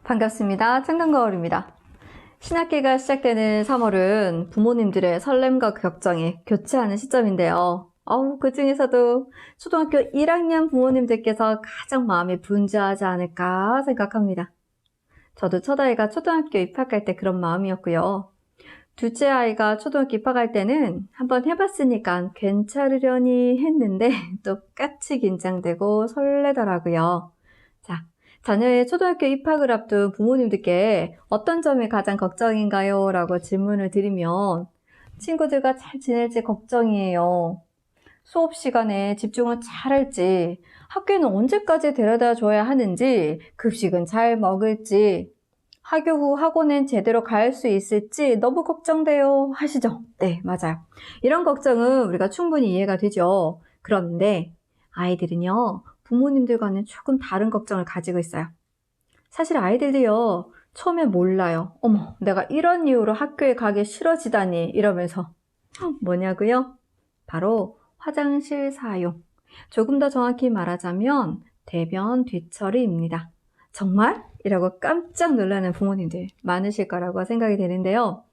반갑습니다. 청담거울입니다. 신학기가 시작되는 3월은 부모님들의 설렘과 걱정이 교차하는 시점인데요. 그 중에서도 초등학교 1학년 부모님들께서 가장 마음이 분주하지 않을까 생각합니다. 저도 첫 아이가 초등학교 입학할 때 그런 마음이었고요. 둘째 아이가 초등학교 입학할 때는 한번 해봤으니까 괜찮으려니 했는데 똑같이 긴장되고 설레더라고요. 자, 자녀의 초등학교 입학을 앞둔 부모님들께 어떤 점이 가장 걱정인가요? 라고 질문을 드리면 친구들과 잘 지낼지 걱정이에요. 수업 시간에 집중을 잘 할지, 학교에는 언제까지 데려다 줘야 하는지, 급식은 잘 먹을지, 학교 후 학원엔 제대로 갈 수 있을지 너무 걱정돼요 하시죠? 네, 맞아요. 이런 걱정은 우리가 충분히 이해가 되죠. 그런데 아이들은요, 부모님들과는 조금 다른 걱정을 가지고 있어요. 사실 아이들도요, 처음에 몰라요. 어머, 내가 이런 이유로 학교에 가기 싫어지다니 이러면서. 뭐냐고요? 바로 화장실 사용. 조금 더 정확히 말하자면 대변 뒤처리입니다. 정말? 이라고 깜짝 놀라는 부모님들 많으실 거라고 생각이 되는데요.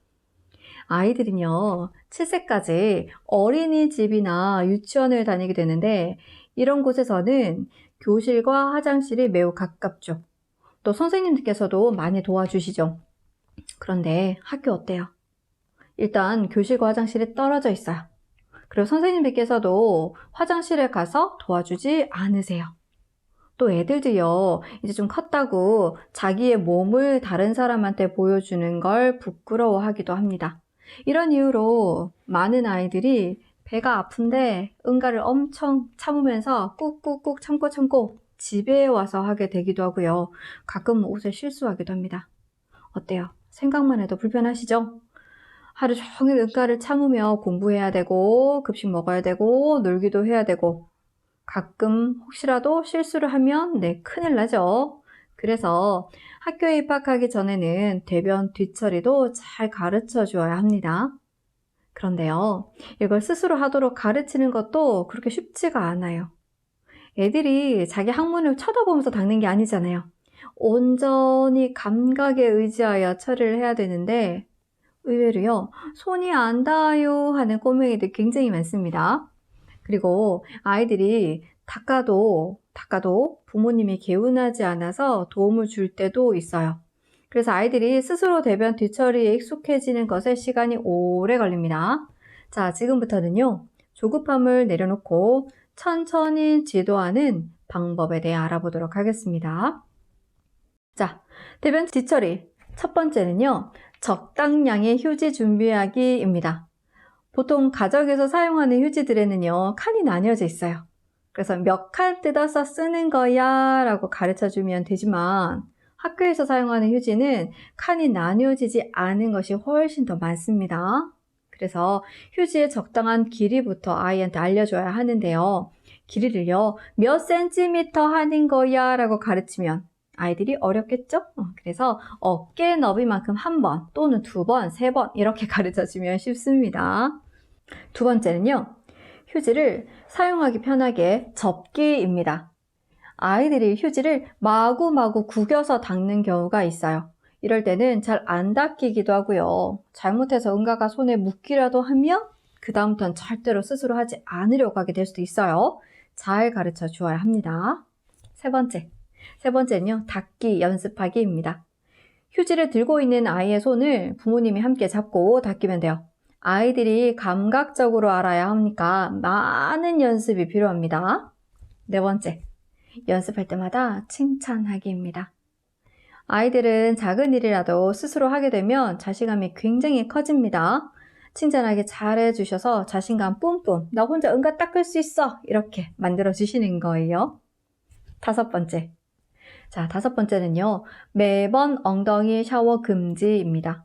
아이들은요, 7세까지 어린이집이나 유치원을 다니게 되는데 이런 곳에서는 교실과 화장실이 매우 가깝죠. 또 선생님들께서도 많이 도와주시죠. 그런데 학교 어때요? 일단 교실과 화장실이 떨어져 있어요. 그리고 선생님들께서도 화장실에 가서 도와주지 않으세요. 또 애들도요, 이제 좀 컸다고 자기의 몸을 다른 사람한테 보여주는 걸 부끄러워하기도 합니다. 이런 이유로 많은 아이들이 배가 아픈데 응가를 엄청 참으면서 꾹꾹꾹 참고 집에 와서 하게 되기도 하고요. 가끔 옷을 실수하기도 합니다. 어때요? 생각만 해도 불편하시죠? 하루 종일 응가를 참으며 공부해야 되고 급식 먹어야 되고 놀기도 해야 되고 가끔 혹시라도 실수를 하면 큰일 나죠. 그래서 학교에 입학하기 전에는 대변 뒤처리도 잘 가르쳐 주어야 합니다. 그런데요, 이걸 스스로 하도록 가르치는 것도 그렇게 쉽지가 않아요. 애들이 자기 학문을 쳐다보면서 닦는 게 아니잖아요. 온전히 감각에 의지하여 처리를 해야 되는데 의외로요, 손이 안 닿아요 하는 꼬맹이들 굉장히 많습니다. 그리고 아이들이 닦아도 부모님이 개운하지 않아서 도움을 줄 때도 있어요. 그래서 아이들이 스스로 대변 뒤처리에 익숙해지는 것에 시간이 오래 걸립니다. 자, 지금부터는요, 조급함을 내려놓고 천천히 지도하는 방법에 대해 알아보도록 하겠습니다. 자, 대변 뒤처리. 첫 번째는요, 적당량의 휴지 준비하기입니다. 보통 가정에서 사용하는 휴지들에는요, 칸이 나뉘어져 있어요. 그래서 몇 칸 뜯어서 쓰는 거야 라고 가르쳐주면 되지만 학교에서 사용하는 휴지는 칸이 나뉘어지지 않은 것이 훨씬 더 많습니다. 그래서 휴지의 적당한 길이부터 아이한테 알려줘야 하는데요. 길이를요, 몇 센티미터 하는 거야 라고 가르치면 아이들이 어렵겠죠? 그래서 어깨 너비만큼 한 번 또는 두 번, 세 번 이렇게 가르쳐주면 쉽습니다. 두 번째는요, 휴지를 사용하기 편하게 접기입니다. 아이들이 휴지를 마구마구 구겨서 닦는 경우가 있어요. 이럴 때는 잘 안 닦이기도 하고요. 잘못해서 응가가 손에 묻기라도 하면 그 다음부터는 절대로 스스로 하지 않으려고 하게 될 수도 있어요. 잘 가르쳐 주어야 합니다. 세 번째는요, 닦기 연습하기입니다. 휴지를 들고 있는 아이의 손을 부모님이 함께 잡고 닦이면 돼요. 아이들이 감각적으로 알아야 하니까 많은 연습이 필요합니다. 네 번째, 연습할 때마다 칭찬하기입니다. 아이들은 작은 일이라도 스스로 하게 되면 자신감이 굉장히 커집니다. 칭찬하기 잘해주셔서 자신감 뿜뿜, 나 혼자 응가 닦을 수 있어! 이렇게 만들어주시는 거예요. 다섯 번째는요, 매번 엉덩이 샤워 금지입니다.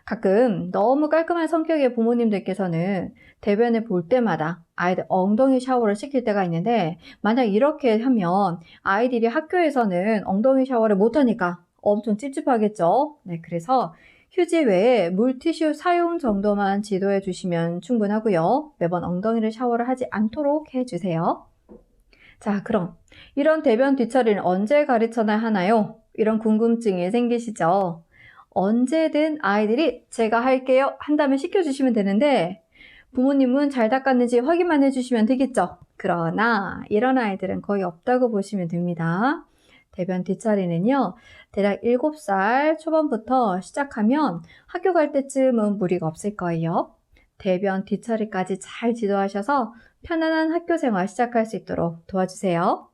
가끔 너무 깔끔한 성격의 부모님들께서는 대변을 볼 때마다 아이들 엉덩이 샤워를 시킬 때가 있는데 만약 이렇게 하면 아이들이 학교에서는 엉덩이 샤워를 못하니까 엄청 찝찝하겠죠. 그래서 휴지 외에 물티슈 사용 정도만 지도해 주시면 충분하고요. 매번 엉덩이를 샤워를 하지 않도록 해주세요. 자, 그럼 이런 대변 뒤처리는 언제 가르쳐야 하나요? 이런 궁금증이 생기시죠? 언제든 아이들이 제가 할게요 한다면 시켜주시면 되는데 부모님은 잘 닦았는지 확인만 해주시면 되겠죠? 그러나 이런 아이들은 거의 없다고 보시면 됩니다. 대변 뒷처리는요, 대략 7살 초반부터 시작하면 학교 갈 때쯤은 무리가 없을 거예요. 대변 뒷처리까지 잘 지도하셔서 편안한 학교 생활 시작할 수 있도록 도와주세요.